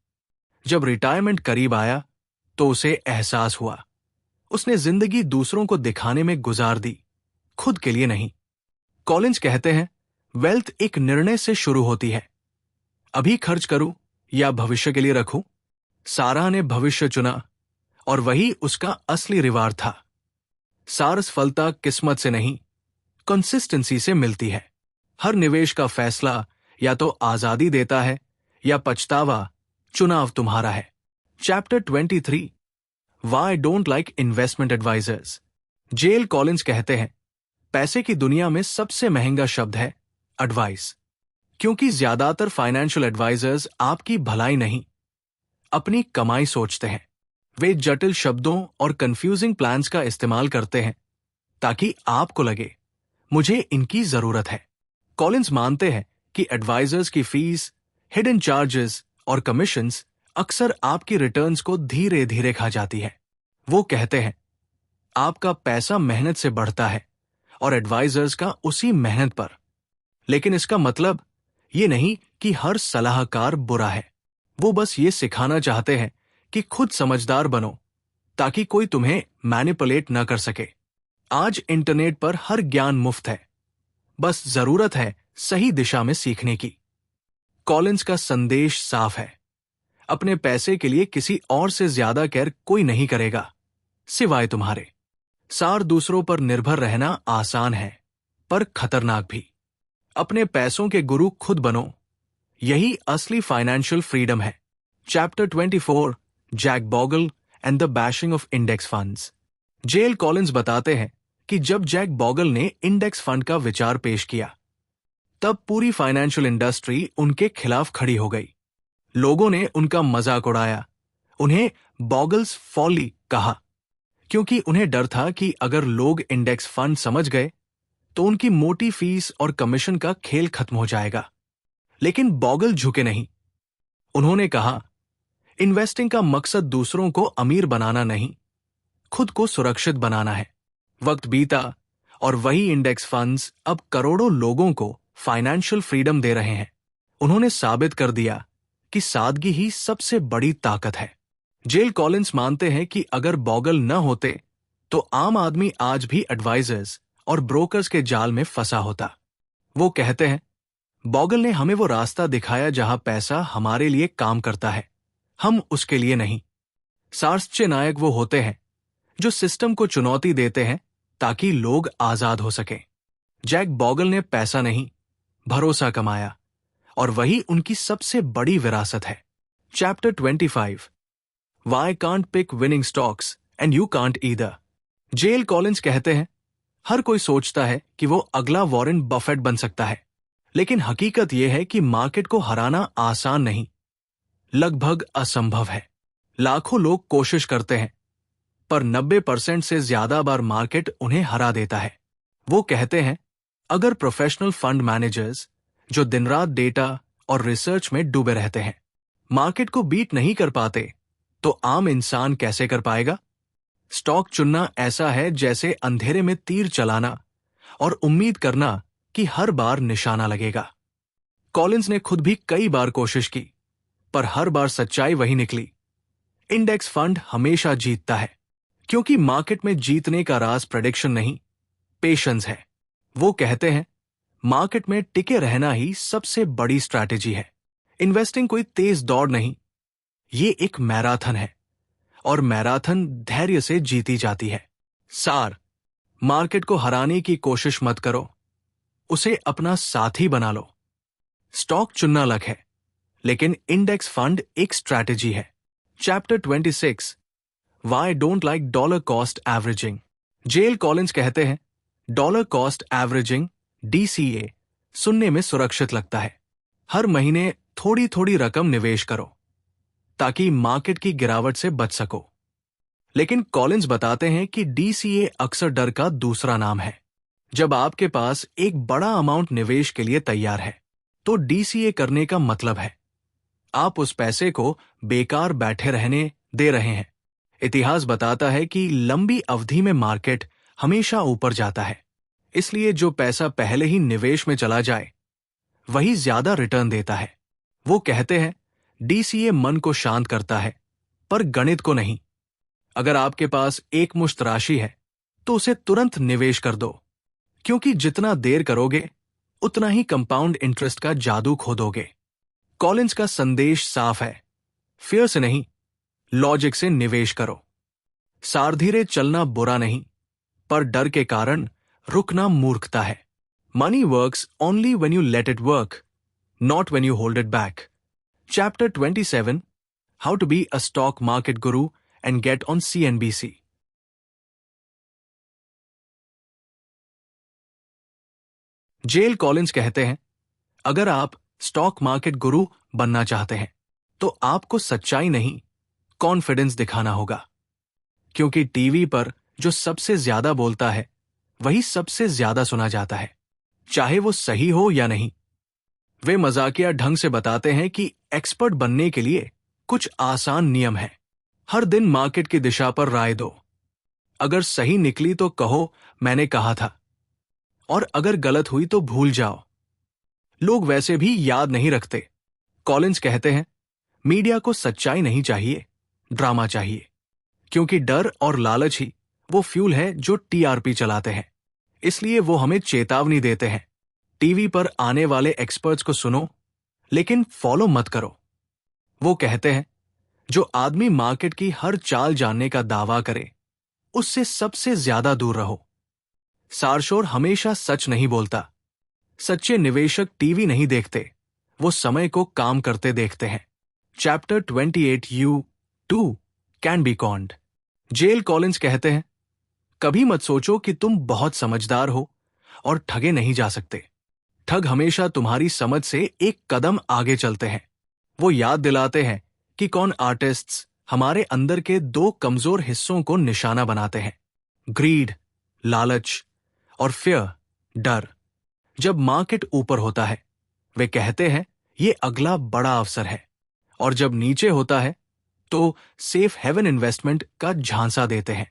जब रिटायरमेंट करीब आया, तो उसे एहसास हुआ, उसने जिंदगी दूसरों को दिखाने में गुजार दी, खुद के लिए नहीं। कॉलिंस कहते हैं, वेल्थ एक निर्णय से शुरू होती है, अभी खर्च करूं या भविष्य के लिए रखूं। सारा ने भविष्य चुना, और वही उसका असली रिवार्ड था। सार सफलता किस्मत से नहीं, कंसिस्टेंसी से मिलती है। हर निवेश का फैसला या तो आजादी देता है, या पछतावा, चुनाव तुम्हारा है। Chapter 23, why don't like investment advisors. JL Collins कहते हैं, पैसे की दुनिया में सबसे महंगा शब्द है एडवाइस, क्योंकि ज्यादातर फाइनेंशियल एडवाइजर्स आपकी भलाई नहीं, अपनी कमाई सोचते हैं। वे जटिल शब्दों और कंफ्यूजिंग प्लान्स का इस्तेमाल करते हैं, ताकि आपको लगे, मुझे इनकी जरूरत है। कॉलिंस मानते हैं कि एडवाइजर्स की फीस, हिडन चार्जेस और कमीशंस अक्सर आपकी रिटर्न्स को धीरे धीरे खा जाती है। वो कहते हैं, आपका पैसा मेहनत से बढ़ता है, और एडवाइजर्स का उसी मेहनत पर। लेकिन इसका मतलब ये नहीं कि हर सलाहकार बुरा है। वो बस ये सिखाना चाहते हैं कि खुद समझदार बनो, ताकि कोई तुम्हें मैनिपुलेट न कर सके। आज इंटरनेट पर हर ज्ञान मुफ्त है, बस जरूरत है सही दिशा में सीखने की। कॉलिंस का संदेश साफ है, अपने पैसे के लिए किसी और से ज्यादा केयर कोई नहीं करेगा, सिवाय तुम्हारे। सार दूसरों पर निर्भर रहना आसान है, पर खतरनाक भी। अपने पैसों के गुरु खुद बनो, यही असली फाइनेंशियल फ्रीडम है। Chapter 24, Jack Bogle and the bashing of index funds. JL Collins बताते हैं कि जब जैक बॉगल ने इंडेक्स फंड का विचार पेश किया, तब पूरी फाइनेंशियल इंडस्ट्री उनके खिलाफ खड़ी हो गई। लोगों ने उनका मजाक उड़ाया, उन्हें बॉगल्स फॉली कहा, क्योंकि उन्हें डर था कि अगर लोग इंडेक्स फंड समझ गए तो उनकी मोटी फीस और कमीशन का खेल खत्म हो जाएगा। लेकिन बॉगल झुके नहीं। उन्होंने कहा, इन्वेस्टिंग का मकसद दूसरों को अमीर बनाना नहीं, खुद को सुरक्षित बनाना है। वक्त बीता और वही इंडेक्स फंड्स अब करोड़ों लोगों को फाइनेंशियल फ्रीडम दे रहे हैं। उन्होंने साबित कर दिया कि सादगी ही सबसे बड़ी ताकत है। जेल कॉलिंस मानते हैं कि अगर बॉगल न होते तो आम आदमी आज भी एडवाइजर्स और ब्रोकर्स के जाल में फंसा होता। वो कहते हैं, बॉगल ने हमें वो रास्ता दिखाया जहां पैसा हमारे लिए काम करता है, हम उसके लिए नहीं। सार्वजनिक नायक वो होते हैं जो सिस्टम को चुनौती देते हैं ताकि लोग आजाद हो सकें। जैक बॉगल ने पैसा नहीं, भरोसा कमाया, और वही उनकी सबसे बड़ी विरासत है। Chapter 25, Why can't pick winning stocks and you can't either। JL Collins कहते हैं, हर कोई सोचता है कि वो अगला वॉरेन बफेट बन सकता है, लेकिन हकीकत यह है कि मार्केट को हराना आसान नहीं, लगभग असंभव है। लाखों लोग कोशिश करते हैं, पर 90% से ज्यादा बार मार्केट उन्हें हरा देता है। वो कहते हैं, अगर प्रोफेशनल फंड मैनेजर्स जो दिन रात डेटा और रिसर्च में डूबे रहते हैं मार्केट को बीट नहीं कर पाते, तो आम इंसान कैसे कर पाएगा? स्टॉक चुनना ऐसा है जैसे अंधेरे में तीर चलाना और उम्मीद करना कि हर बार निशाना लगेगा। कॉलिंस ने खुद भी कई बार कोशिश की, पर हर बार सच्चाई वही निकली। इंडेक्स फंड हमेशा जीतता है, क्योंकि मार्केट में जीतने का राज प्रेडिक्शन नहीं, पेशेंस है। वो कहते हैं, मार्केट में टिके रहना ही सबसे बड़ी स्ट्रैटेजी है। इन्वेस्टिंग कोई तेज दौड़ नहीं, ये एक मैराथन है, और मैराथन धैर्य से जीती जाती है। सार, मार्केट को हराने की कोशिश मत करो, उसे अपना साथी बना लो। स्टॉक चुनना लक है, लेकिन इंडेक्स फंड एक स्ट्रैटेजी है। Chapter 26, Why don't like dollar cost averaging। JL Collins कहते हैं, डॉलर कॉस्ट एवरेजिंग DCA सुनने में सुरक्षित लगता है। हर महीने थोड़ी थोड़ी रकम निवेश करो ताकि मार्केट की गिरावट से बच सको। लेकिन कॉलिंस बताते हैं कि DCA अक्सर डर का दूसरा नाम है। जब आपके पास एक बड़ा अमाउंट निवेश के लिए तैयार है, तो DCA करने का मतलब है आप उस पैसे को बेकार बैठे रहने दे रहे हैं। इतिहास बताता है कि लंबी अवधि में मार्केट हमेशा ऊपर जाता है, इसलिए जो पैसा पहले ही निवेश में चला जाए वही ज्यादा रिटर्न देता है। वो कहते हैं, DCA मन को शांत करता है, पर गणित को नहीं। अगर आपके पास एक मुश्त राशि है तो उसे तुरंत निवेश कर दो, क्योंकि जितना देर करोगे उतना ही कंपाउंड इंटरेस्ट का जादू खो दोगे। कॉलिंस का संदेश साफ है, फियर से नहीं, लॉजिक से निवेश करो। सारधीरे चलना बुरा नहीं, पर डर के कारण रुकना मूर्खता है। Money works only when you let it work, not when you hold it back. Chapter 27, how to be a stock market guru and get on CNBC। J L Collins कहते हैं, अगर आप स्टॉक मार्केट गुरु बनना चाहते हैं तो आपको सच्चाई नहीं, कॉन्फिडेंस दिखाना होगा, क्योंकि टीवी पर जो सबसे ज्यादा बोलता है वही सबसे ज्यादा सुना जाता है, चाहे वो सही हो या नहीं। वे मजाकिया ढंग से बताते हैं कि एक्सपर्ट बनने के लिए कुछ आसान नियम है। हर दिन मार्केट की दिशा पर राय दो। अगर सही निकली तो कहो मैंने कहा था, और अगर गलत हुई तो भूल जाओ। लोग वैसे भी याद नहीं रखते। कॉलिंस कहते हैं, मीडिया को सच्चाई नहीं चाहिए, ड्रामा चाहिए, क्योंकि डर और लालच ही वो फ्यूल है जो TRP चलाते हैं। इसलिए वो हमें चेतावनी देते हैं, टीवी पर आने वाले एक्सपर्ट्स को सुनो, लेकिन फॉलो मत करो। वो कहते हैं, जो आदमी मार्केट की हर चाल जानने का दावा करे उससे सबसे ज्यादा दूर रहो। सारशोर हमेशा सच नहीं बोलता। सच्चे निवेशक टीवी नहीं देखते, वो समय को काम करते देखते हैं। Chapter 28 you too can be conned. J L Collins कहते हैं, कभी मत सोचो कि तुम बहुत समझदार हो और ठगे नहीं जा सकते। ठग हमेशा तुम्हारी समझ से एक कदम आगे चलते हैं। वो याद दिलाते हैं कि कौन आर्टिस्ट्स हमारे अंदर के दो कमजोर हिस्सों को निशाना बनाते हैं, ग्रीड लालच और फियर डर। जब मार्केट ऊपर होता है वे कहते हैं ये अगला बड़ा अवसर है, और जब नीचे होता है तो सेफ हेवन इन्वेस्टमेंट का झांसा देते हैं।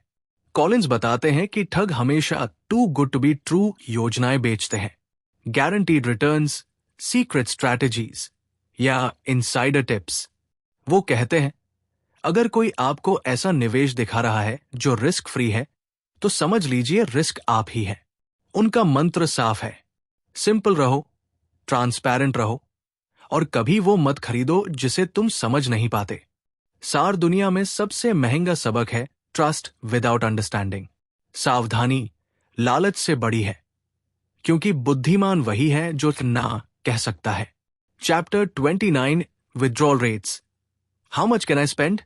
कॉलिंस बताते हैं कि ठग हमेशा too good to be true योजनाएं बेचते हैं, गारंटीड रिटर्न्स, सीक्रेट स्ट्रैटेजीज या इनसाइडर टिप्स। वो कहते हैं अगर कोई आपको ऐसा निवेश दिखा रहा है जो रिस्क फ्री है तो समझ लीजिए रिस्क आप ही है। उनका मंत्र साफ है, सिंपल रहो, ट्रांसपेरेंट रहो और कभी वो मत खरीदो जिसे तुम समझ नहीं पाते। सार दुनिया में सबसे महंगा सबक है ट्रस्ट विदाउट अंडरस्टैंडिंग। सावधानी लालच से बड़ी है, क्योंकि बुद्धिमान वही है जो ना कह सकता है। Chapter 29 withdrawal rates. How much can I spend?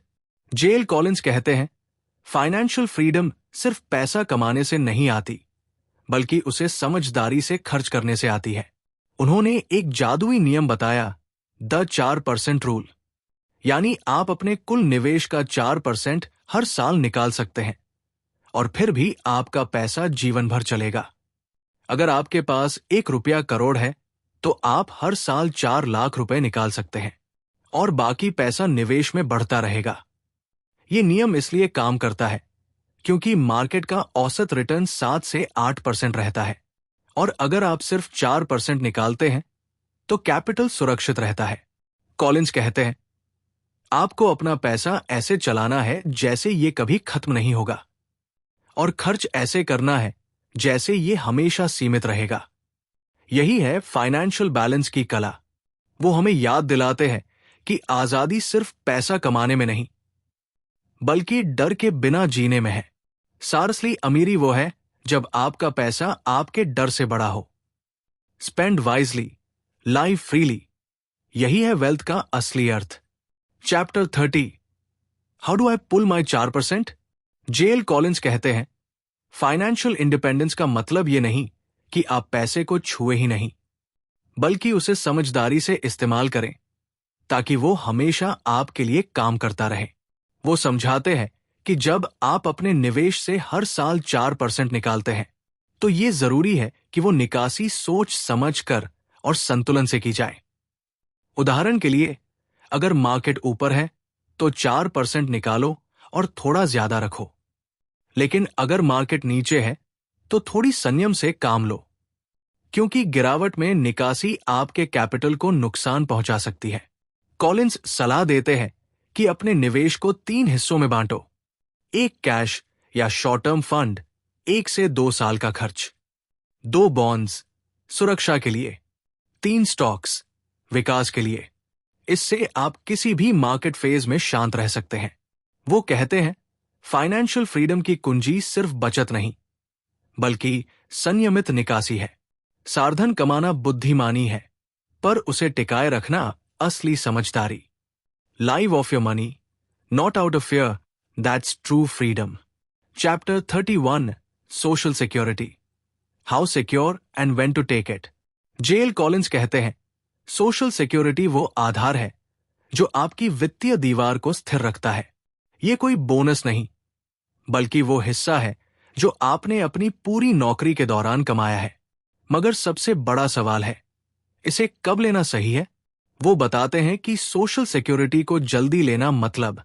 JL Collins कहते हैं फाइनेंशियल फ्रीडम सिर्फ पैसा कमाने से नहीं आती, बल्कि उसे समझदारी से खर्च करने से आती है। उन्होंने एक जादुई नियम बताया, द 4% रूल। यानी आप अपने कुल निवेश का 4% हर साल निकाल सकते हैं और फिर भी आपका पैसा जीवन भर चलेगा। अगर आपके पास 1 रुपया करोड़ है तो आप हर साल 4 लाख रुपए निकाल सकते हैं और बाकी पैसा निवेश में बढ़ता रहेगा। ये नियम इसलिए काम करता है क्योंकि मार्केट का औसत रिटर्न 7 से 8% रहता है, और अगर आप सिर्फ 4% निकालते हैं तो कैपिटल सुरक्षित रहता है। कॉलिंस कहते हैं आपको अपना पैसा ऐसे चलाना है जैसे ये कभी खत्म नहीं होगा, और खर्च ऐसे करना है जैसे ये हमेशा सीमित रहेगा। यही है फाइनेंशियल बैलेंस की कला। वो हमें याद दिलाते हैं कि आजादी सिर्फ पैसा कमाने में नहीं, बल्कि डर के बिना जीने में है। सारसली अमीरी वो है जब आपका पैसा आपके डर से बड़ा हो। स्पेंड वाइजली, लाइव फ्रीली, यही है वेल्थ का असली अर्थ। Chapter 30 how do I pull my 4%? J L Collins कहते हैं फाइनेंशियल इंडिपेंडेंस का मतलब ये नहीं कि आप पैसे को छुए ही नहीं, बल्कि उसे समझदारी से इस्तेमाल करें ताकि वो हमेशा आपके लिए काम करता रहे। वो समझाते हैं कि जब आप अपने निवेश से हर साल 4% निकालते हैं तो ये जरूरी है कि वो निकासी सोच समझ कर और संतुलन से की जाए। उदाहरण के लिए, अगर मार्केट ऊपर है तो 4% निकालो और थोड़ा ज्यादा रखो, लेकिन अगर मार्केट नीचे है तो थोड़ी संयम से काम लो, क्योंकि गिरावट में निकासी आपके कैपिटल को नुकसान पहुंचा सकती है। कॉलिंस सलाह देते हैं कि अपने निवेश को 3 हिस्सों में बांटो। 1 कैश या शॉर्ट टर्म फंड, 1 से 2 साल का खर्च। 2 बॉन्ड्स, सुरक्षा के लिए। 3 स्टॉक्स, विकास के लिए। इससे आप किसी भी मार्केट फेज में शांत रह सकते हैं। वो कहते हैं फाइनेंशियल फ्रीडम की कुंजी सिर्फ बचत नहीं, बल्कि संयमित निकासी है। सावधान कमाना बुद्धिमानी है, पर उसे टिकाए रखना असली समझदारी। Live off your money, not out of fear, that's true freedom. Chapter 31 social security. How secure and when to take it. JL Collins कहते हैं सोशल सिक्योरिटी वो आधार है जो आपकी वित्तीय दीवार को स्थिर रखता है। ये कोई बोनस नहीं, बल्कि वो हिस्सा है जो आपने अपनी पूरी नौकरी के दौरान कमाया है। मगर सबसे बड़ा सवाल है, इसे कब लेना सही है? वो बताते हैं कि सोशल सिक्योरिटी को जल्दी लेना मतलब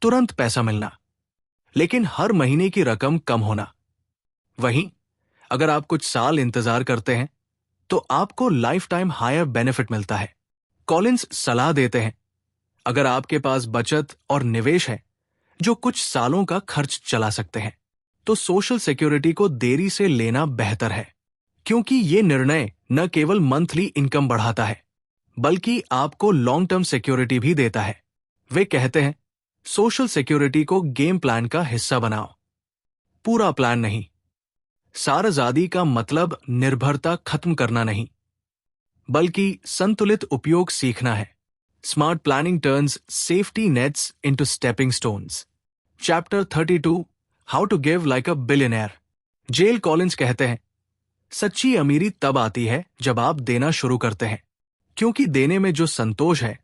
तुरंत पैसा मिलना, लेकिन हर महीने की रकम कम होना। वहीं अगर आप कुछ साल इंतजार करते हैं तो आपको लाइफ टाइम हायर बेनिफिट मिलता है। कॉलिंस सलाह देते हैं अगर आपके पास बचत और निवेश है जो कुछ सालों का खर्च चला सकते हैं, तो सोशल सिक्योरिटी को देरी से लेना बेहतर है, क्योंकि ये निर्णय न केवल मंथली इनकम बढ़ाता है, बल्कि आपको लॉन्ग टर्म सिक्योरिटी भी देता है। वे कहते हैं सोशल सिक्योरिटी को गेम प्लान का हिस्सा बनाओ, पूरा प्लान नहीं। साराजादी का मतलब निर्भरता खत्म करना नहीं, बल्कि संतुलित उपयोग सीखना है। Smart planning turns safety nets into stepping stones. Chapter 32 How to give like a billionaire. JL Collins कहते हैं, सच्ची अमीरी तब आती है जब आप देना शुरू करते हैं, क्योंकि देने में जो संतोष है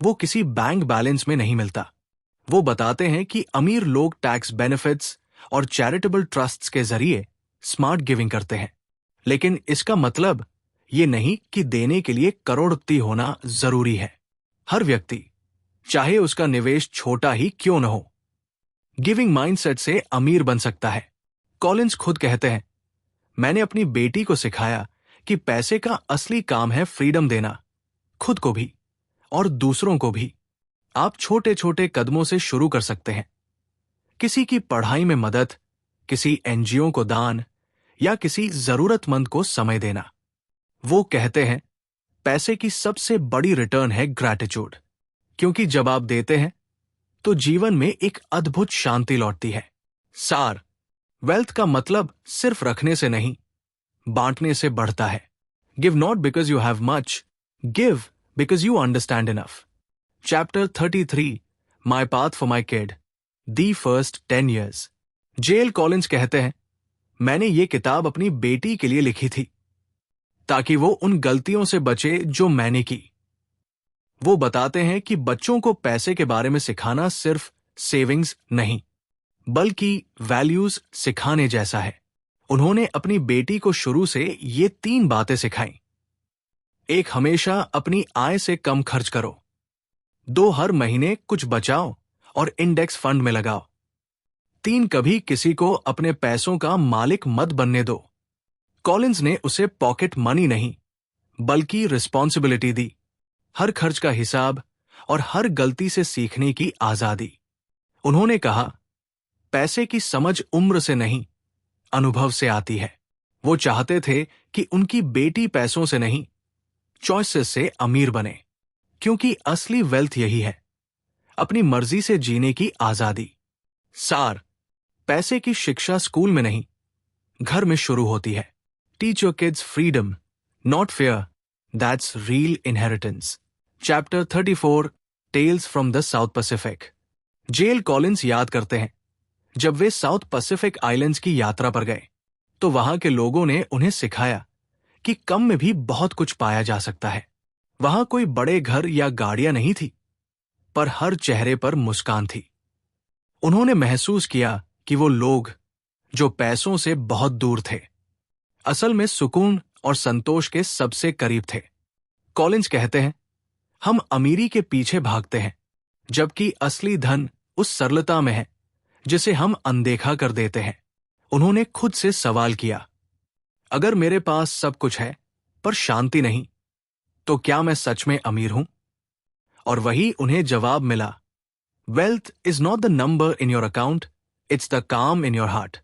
वो किसी बैंक बैलेंस में नहीं मिलता। वो बताते हैं कि अमीर लोग टैक्स बेनिफिट्स और चैरिटेबल ट्रस्ट्स के जरिए स्मार्ट गिविंग करते हैं, लेकिन इसका मतलब ये नहीं कि देने के लिए करोड़पति होना जरूरी है। हर व्यक्ति, चाहे उसका निवेश छोटा ही क्यों न हो, गिविंग माइंडसेट से अमीर बन सकता है। कॉलिंस खुद कहते हैं, मैंने अपनी बेटी को सिखाया कि पैसे का असली काम है फ्रीडम देना, खुद को भी और दूसरों को भी। आप छोटे छोटे कदमों से शुरू कर सकते हैं। किसी की पढ़ाई में मदद, किसी एनजीओ को दान या किसी जरूरतमंद को समय देना। वो कहते हैं, पैसे की सबसे बड़ी रिटर्न है ग्रैटिट्यूड, क्योंकि जब आप देते हैं तो जीवन में एक अद्भुत शांति लौटती है। सार, वेल्थ का मतलब सिर्फ रखने से नहीं, बांटने से बढ़ता है। Give not because you have much, give because you understand enough. Chapter 33 my path for my kid, the first 10 years। JL Collins कहते हैं, मैंने ये किताब अपनी बेटी के लिए लिखी थी ताकि वो उन गलतियों से बचे जो मैंने की। वो बताते हैं कि बच्चों को पैसे के बारे में सिखाना सिर्फ सेविंग्स नहीं, बल्कि वैल्यूज सिखाने जैसा है। उन्होंने अपनी बेटी को शुरू से ये 3 बातें सिखाई। 1, हमेशा अपनी आय से कम खर्च करो। 2, हर महीने कुछ बचाओ और इंडेक्स फंड में लगाओ। 3, कभी किसी को अपने पैसों का मालिक मत बनने दो। कॉलिंस ने उसे पॉकेट मनी नहीं, बल्कि रिस्पॉन्सिबिलिटी दी, हर खर्च का हिसाब और हर गलती से सीखने की आजादी। उन्होंने कहा, पैसे की समझ उम्र से नहीं, अनुभव से आती है। वो चाहते थे कि उनकी बेटी पैसों से नहीं, चॉइसेस से अमीर बने, क्योंकि असली वेल्थ यही है, अपनी मर्जी से जीने की आजादी। सार, पैसे की शिक्षा स्कूल में नहीं, घर में शुरू होती है। Teach your kids freedom, not fear, that's real inheritance. Chapter 34 tales from the South Pacific. JL Collins याद करते हैं, जब वे साउथ पैसिफिक आइलैंड्स की यात्रा पर गए तो वहां के लोगों ने उन्हें सिखाया कि कम में भी बहुत कुछ पाया जा सकता है। वहां कोई बड़े घर या गाड़ियां नहीं थी, पर हर चेहरे पर मुस्कान थी। उन्होंने महसूस किया कि वो लोग जो पैसों से बहुत दूर थे, असल में सुकून और संतोष के सबसे करीब थे। कॉलिंस कहते हैं, हम अमीरी के पीछे भागते हैं, जबकि असली धन उस सरलता में है जिसे हम अनदेखा कर देते हैं। उन्होंने खुद से सवाल किया, अगर मेरे पास सब कुछ है पर शांति नहीं, तो क्या मैं सच में अमीर हूं? और वही उन्हें जवाब मिला, wealth is not the number in your account, it's the काम इन योर हार्ट।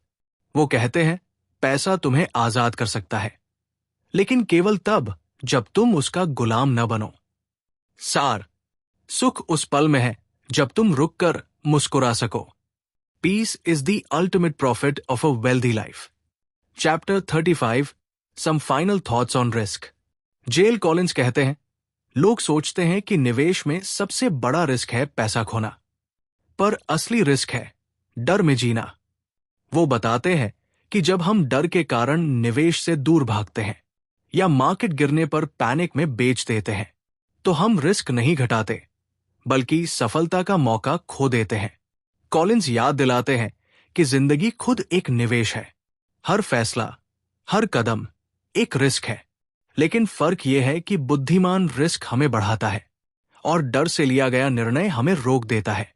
वो कहते हैं, पैसा तुम्हें आजाद कर सकता है, लेकिन केवल तब जब तुम उसका गुलाम न बनो। सार, सुख उस पल में है जब तुम रुककर मुस्कुरा सको। Peace is the ultimate profit of a wealthy life. Chapter 35 some final thoughts on risk. JL Collins कहते हैं, लोग सोचते हैं कि निवेश में सबसे बड़ा रिस्क है पैसा खोना, पर असली रिस्क है डर में जीना। वो बताते हैं कि जब हम डर के कारण निवेश से दूर भागते हैं या मार्केट गिरने पर पैनिक में बेच देते हैं, तो हम रिस्क नहीं घटाते, बल्कि सफलता का मौका खो देते हैं। कॉलिंस याद दिलाते हैं कि जिंदगी खुद एक निवेश है। हर फैसला, हर कदम एक रिस्क है, लेकिन फर्क यह है कि बुद्धिमान रिस्क हमें बढ़ाता है और डर से लिया गया निर्णय हमें रोक देता है।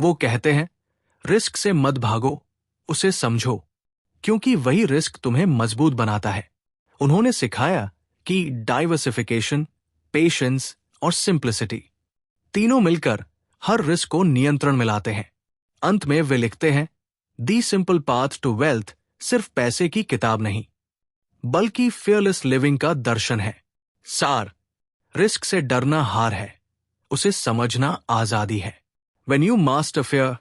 वो कहते हैं, रिस्क से मत भागो, उसे समझो, क्योंकि वही रिस्क तुम्हें मजबूत बनाता है। उन्होंने सिखाया कि डाइवर्सिफिकेशन, पेशेंस और सिंप्लिसिटी तीनों मिलकर हर रिस्क को नियंत्रण में लाते हैं। अंत में वे लिखते हैं, दी सिंपल पाथ टू वेल्थ सिर्फ पैसे की किताब नहीं, बल्कि फियरलेस लिविंग का दर्शन है। सार, रिस्क से डरना हार है, उसे समझना आजादी है। When you master fear,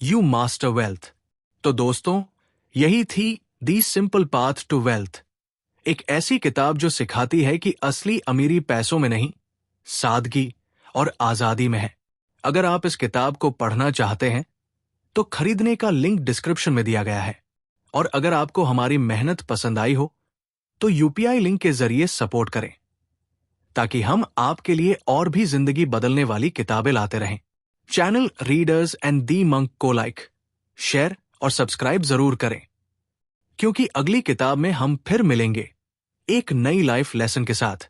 you master wealth। तो दोस्तों, यही थी दी सिंपल पाथ टू वेल्थ, एक ऐसी किताब जो सिखाती है कि असली अमीरी पैसों में नहीं, सादगी और आजादी में है। अगर आप इस किताब को पढ़ना चाहते हैं तो खरीदने का लिंक डिस्क्रिप्शन में दिया गया है। और अगर आपको हमारी मेहनत पसंद आई हो तो यूपीआई लिंक के जरिए सपोर्ट करें ताकि हम आपके लिए और भी जिंदगी बदलने वाली किताबें लाते रहें। Channel readers and the monk को लाइक, शेयर और सब्सक्राइब जरूर करें, क्योंकि अगली किताब में हम फिर मिलेंगे एक नई लाइफ लेसन के साथ।